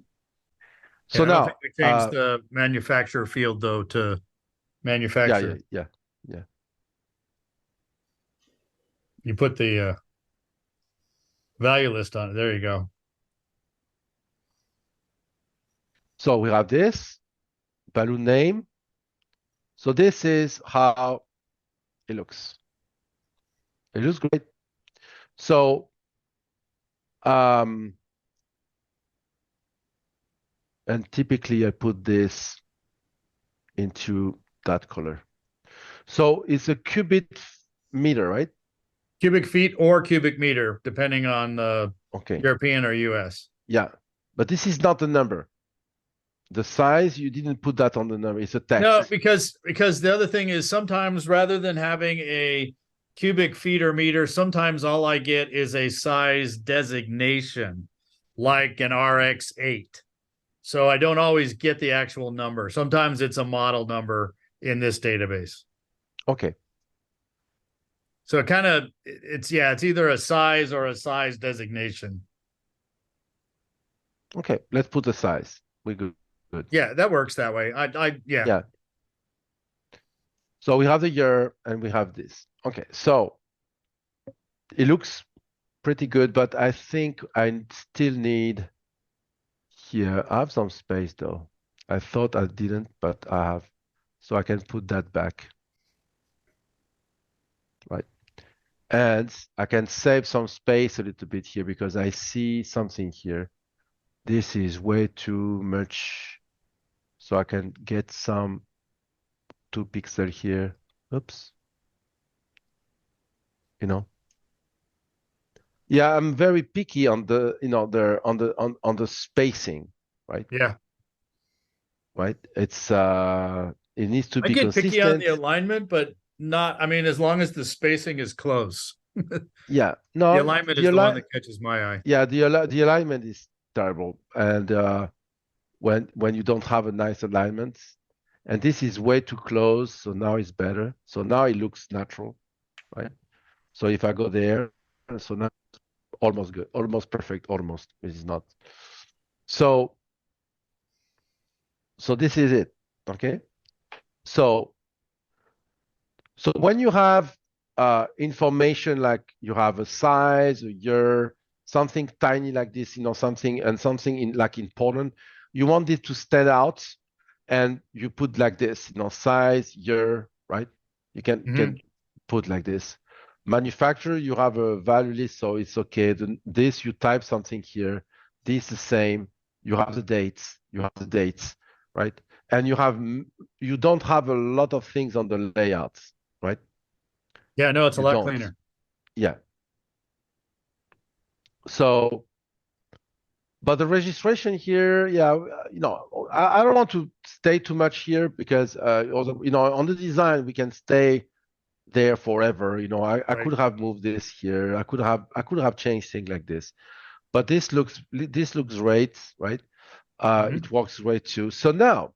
So I don't now think we changed the manufacturer field though to manufacturer. Yeah. You put the value list on it. There you go. So we have this value name. So this is how it looks. It looks great. So and typically I put this into that color. So it's a cubic meter, right? Cubic feet or cubic meter, depending on the European or US. Yeah, but this is not a number. The size, you didn't put that on the number. It's a text. No, because the other thing is sometimes rather than having a cubic feet or meter, sometimes all I get is a size designation, like an RX8. So I don't always get the actual number. Sometimes it's a model number in this database. Okay. So it kind of, it's either a size or a size designation. Okay, let's put the size. We're good. Yeah, that works that way. Yeah. So we have the year and we have this. Okay, so it looks pretty good, but I think I still need here. I have some space though. I thought I didn't, but I have. So I can put that back. Right. And I can save some space a little bit here because I see something here. This is way too much. So I can get some 2 pixel here. Oops. Yeah, I'm very picky on the, on the spacing, right? Yeah. Right. It's it needs to be consistent. I get picky on the alignment, but not, I mean, as long as the spacing is close. Yeah. No, the alignment is the one that catches my eye. Yeah, the alignment is terrible. And when you don't have a nice alignment, and this is way too close, so now it's better. So now it looks natural, right? So if I go there, so now almost good, almost perfect, almost. It is not. So this is it, okay? So when you have information like you have a size, a year, something tiny like this, something in like important, you want it to stand out, and you put like this, size, year, right? You can put like this. Manufacturer, you have a value list, so it's okay. This, you type something here. This the same. You have the dates. Right? And you don't have a lot of things on the layouts, right? Yeah, no, it's a You lot don't. cleaner. Yeah. So, but the registration here, yeah, I don't want to stay too much here because also, on the design we can stay there forever. I could have moved this here. I could have changed things like this, but this looks great, right? It works great too. So now.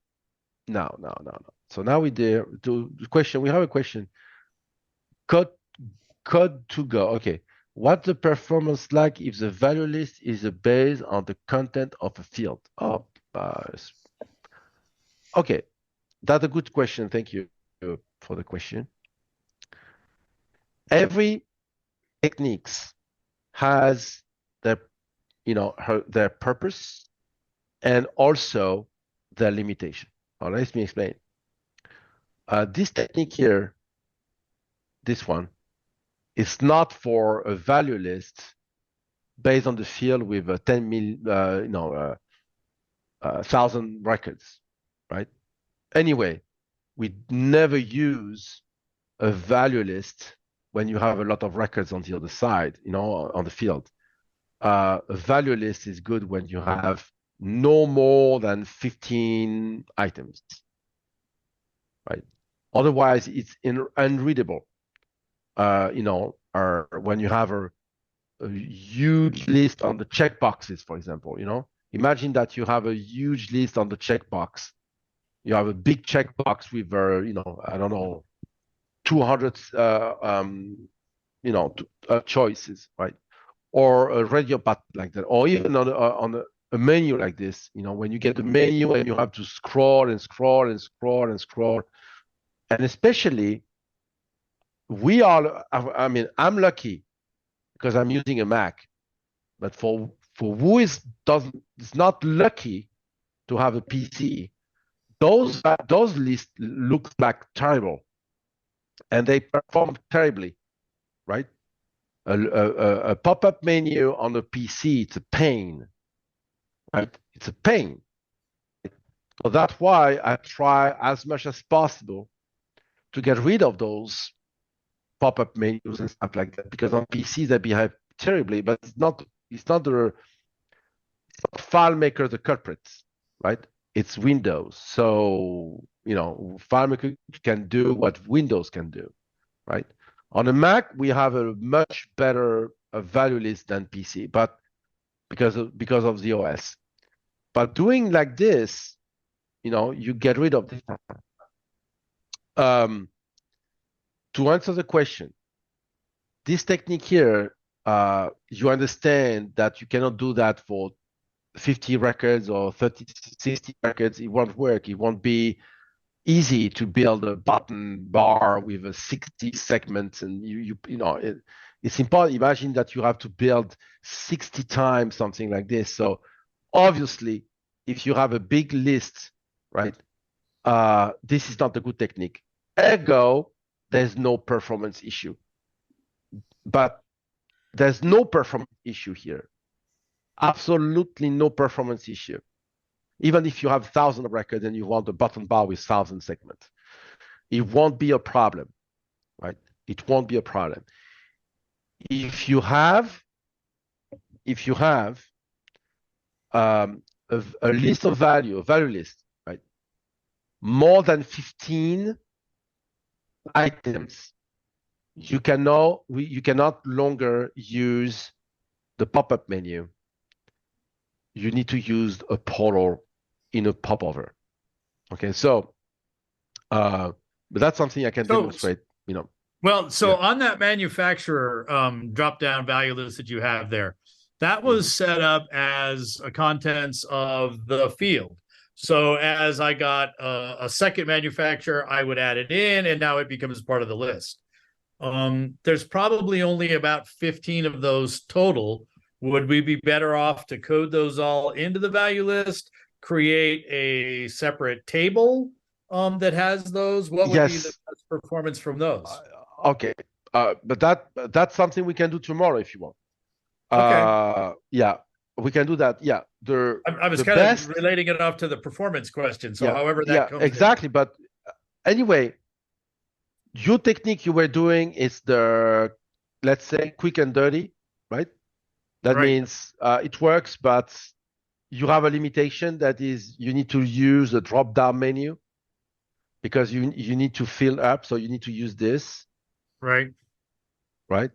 So now we there to the question. We have a question. Code to go. Okay. What's the performance like if the value list is based on the content of a field? Oh, okay. That's a good question. Thank you for the question. Every techniques has their, their purpose and also their limitation. Let me explain. This technique here, this one, is not for a value list based on the field with 10 million, 1,000 records, right? Anyway, we never use a value list when you have a lot of records on the other side, on the field. A value list is good when you have no more than 15 items, right? Otherwise, it's unreadable. Or when you have a huge list on the checkboxes, for example, imagine that you have a huge list on the checkbox. You have a big checkbox with, I don't know, 200, choices, right? Or a radio button like that, or even on a menu like this, when you get the menu and you have to scroll and scroll and scroll and scroll, and especially I'm lucky because I'm using a Mac, but for who is not lucky to have a PC, those lists look like terrible, and they perform terribly, right? A pop-up menu on a PC, it's a pain, right? It's a pain. So that's why I try as much as possible to get rid of those pop-up menus and stuff like that, because on PC they behave terribly, but it's not FileMaker the culprit, right? It's Windows. So, FileMaker can do what Windows can do, right? On a Mac, we have a much better value list than PC, but because of the OS. But doing like this, you get rid of this. To answer the question, this technique here, you understand that you cannot do that for 50 records or 30, 60 records. It won't work. It won't be easy to build a button bar with a 60 segments, and it's important. Imagine that you have to build 60 times something like this. So obviously, if you have a big list, right, this is not a good technique. Ergo, there's no performance issue. But there's no performance issue here. Absolutely no performance issue. Even if you have 1,000 records and you want a button bar with 1,000 segments, it won't be a problem, right? It won't be a problem. If you have a list of value, a value list, right? More than 15 items, you cannot longer use the pop-up menu. You need to use a portal in a popover. Okay, so but that's something I can demonstrate, Well, so on that manufacturer drop-down value list that you have there, that was set up as a contents of the field. So as I got a second manufacturer, I would add it in, and now it becomes part of the list. There's probably only about 15 of those total. Would we be better off to code those all into the value list, create a separate table that has those? What would be the best performance from those? Okay, but that's something we can do tomorrow if you want. Okay. Yeah, we can do that. Yeah, I was kind of relating it off to the performance question. So however that comes exactly. in. But anyway, your technique you were doing is the, let's say, quick and dirty, right? That Right. means it works, but you have a limitation that is you need to use a drop-down menu because you need to fill up, so you need to use this, Right. right?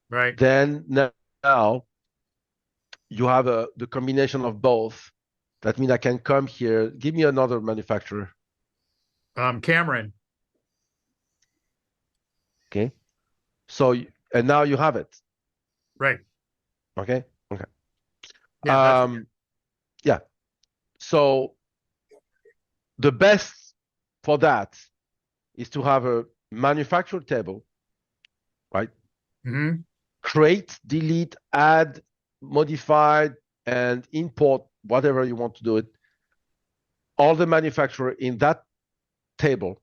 Right. Then now you have the combination of both. That means I can come here. Give me another manufacturer. Cameron. Okay. So and now you have it. Right. Okay. Okay. Yeah. Yeah. So the best for that is to have a manufacturer table, right? Mm-hmm. Create, delete, add, modify, and import whatever you want to do it. All the manufacturer in that table.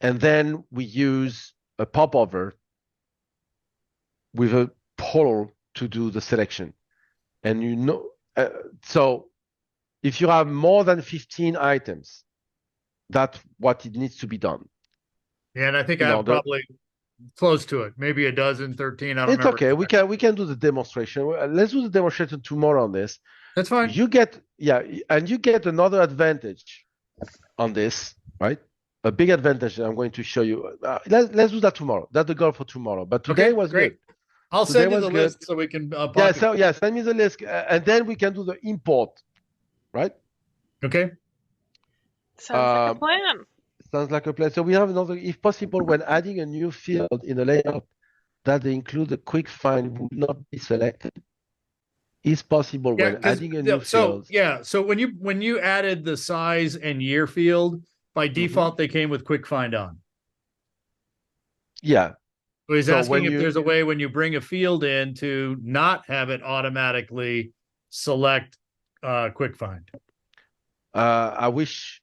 And then we use a popover with a poll to do the selection. And so if you have more than 15 items, that's what it needs to be done. Yeah, and I think I have probably close to it, maybe a dozen, 13. I don't remember. It's okay. We can do the demonstration. Let's do the demonstration tomorrow on this. That's fine. You get another advantage on this, right? A big advantage that I'm going to show you. Let's do that tomorrow. That's the goal for tomorrow. But today was great. good. I'll send you the list so we can. Send me the list, and then we can do the import, right? Okay. Sounds like a plan. Sounds like a plan. So we have another, if possible, when adding a new field in the layout, that they include a quick find will not be selected. Is possible when adding a new field. So when you added the size and year field, by default they came with quick find on. Yeah. So he's asking if there's a way when you bring a field in to not have it automatically select quick find. I wish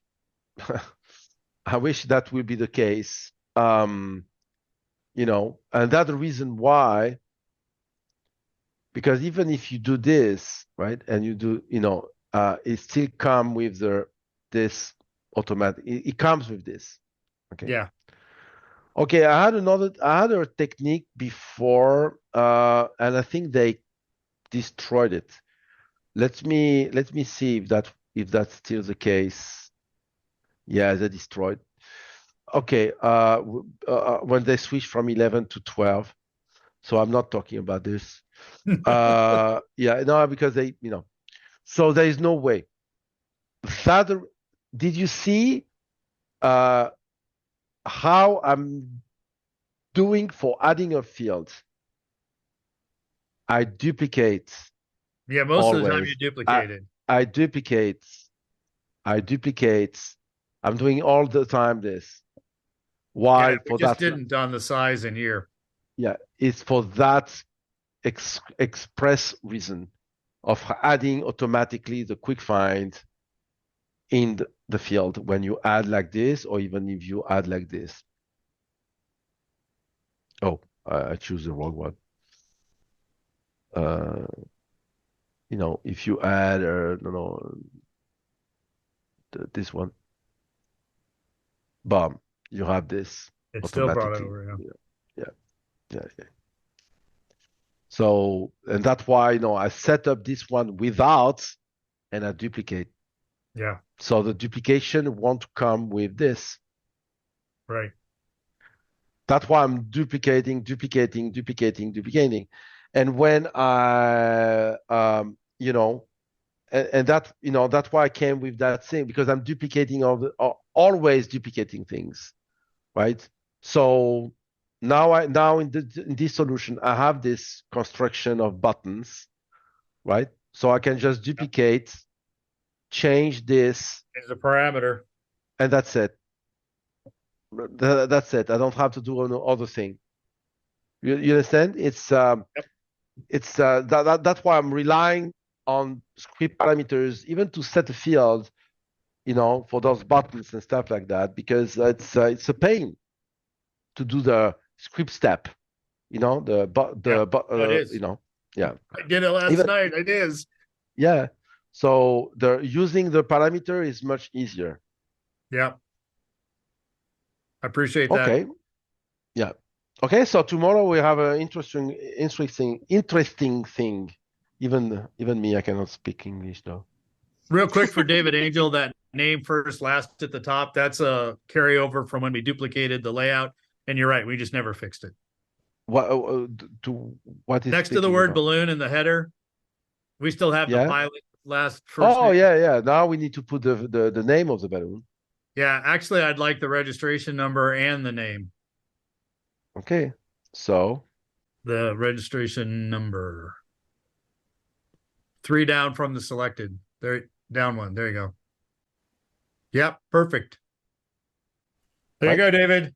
I wish that would be the case. And that's the reason why, because even if you do this, right, and you do, it still comes with this automatic, it comes with this. Okay. Yeah. Okay, I had a technique before, and I think they destroyed it. Let me see if that's still the case. Yeah, they destroyed. Okay, when they switched from 11 to 12, so I'm not talking about this. Because they, so there is no way. Did you see how I'm doing for adding a field? I duplicate. Yeah, most of the time you duplicate it. I duplicate. I'm doing all the time this. Why? Yeah, we just didn't on the size and year. Yeah, it's for that express reason of adding automatically the quick find in the field when you add like this, or even if you add like this. Oh, I choose the wrong one. If you add this one, boom, you have this. It's still brought over. Yeah. So, and that's why I set up this one without, and I duplicate. Yeah. So the duplication won't come with this. Right. That's why I'm duplicating. And when I, and that, that's why I came with that thing, because I'm duplicating always duplicating things, right? So now in this solution, I have this construction of buttons, right? So I can just duplicate, change this. As a parameter. And that's it. That's it. I don't have to do no other thing. You understand? It's that's why I'm relying on script parameters, even to set a field, for those buttons and stuff like that, because it's a pain to do the script step, it is. Yeah. I did it last night. It is. Yeah. So using the parameter is much easier. Yeah. I appreciate that. Okay. Yeah. Okay. So tomorrow we have an interesting thing. Even me, I cannot speak English though. Real quick for David Angel, that name first, last at the top, that's a carryover from when we duplicated the layout. And you're right, we just never fixed it. What is next to the word balloon in the header? We still have the pilot first. Oh, name. Yeah. Now we need to put the name of the balloon. Yeah, actually, I'd like the registration number and the name. Okay, so the registration number. 3 down from the selected. There, down 1. There you go. Yep, perfect. There you go, David.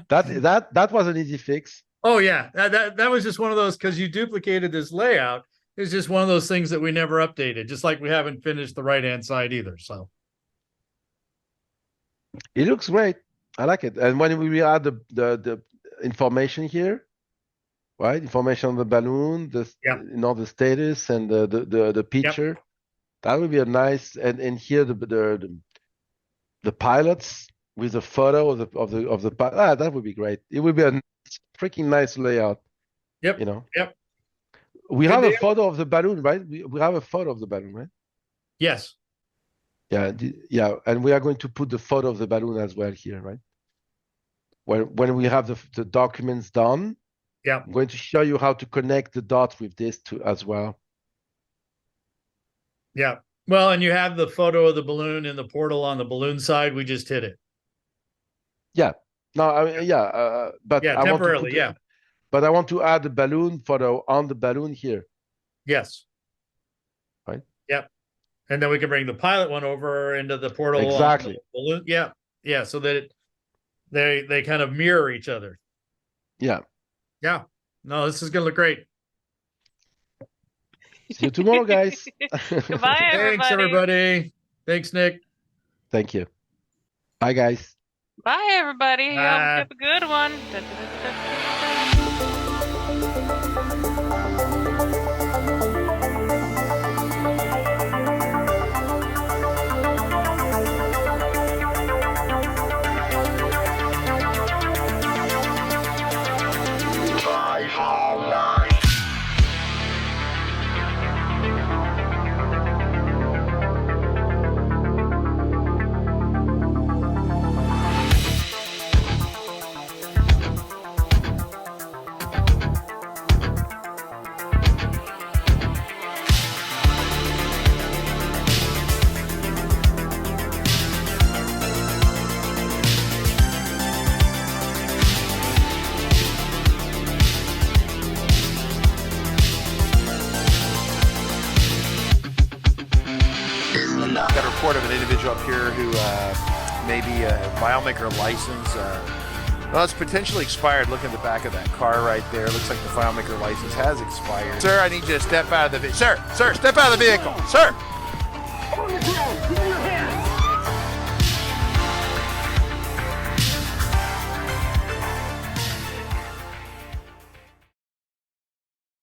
that was an easy fix. Oh yeah, that was just one of those, because you duplicated this layout. It's just one of those things that we never updated, just like we haven't finished the right-hand side either. So it looks great. I like it. And when we add the information here, right? Information on the balloon, the status and the picture, that would be a nice. And here the pilots with a photo of the pilot. That would be great. It would be a freaking nice layout. Yep. You know. Yep. We have a photo of the balloon, right? We have a photo of the balloon, right? Yes. Yeah, and we are going to put the photo of the balloon as well here, right? When we have the documents done, I'm going to show you how to connect the dots with this as well. Yeah. Well, and you have the photo of the balloon in the portal on the balloon side. We just hit it. Yeah. No, but I temporarily, But I want to add the balloon photo on the balloon here. Yes. Right. Yep. And then we can bring the pilot one over into the portal. Exactly. On the balloon. Yeah. Yeah. So that they kind of mirror each other. Yeah. Yeah. No, this is gonna look great. See you tomorrow, guys. Goodbye, everybody. Thanks, everybody. Thanks, Nick. Thank you. Bye, guys. Bye, everybody. Have a good one. Got a report of an individual up here who may be a FileMaker license. Well, it's potentially expired. Look at the back of that car right there. Looks like the FileMaker license has expired. Sir, I need you to step out of the vehicle. Sir, step out of the vehicle. Sir!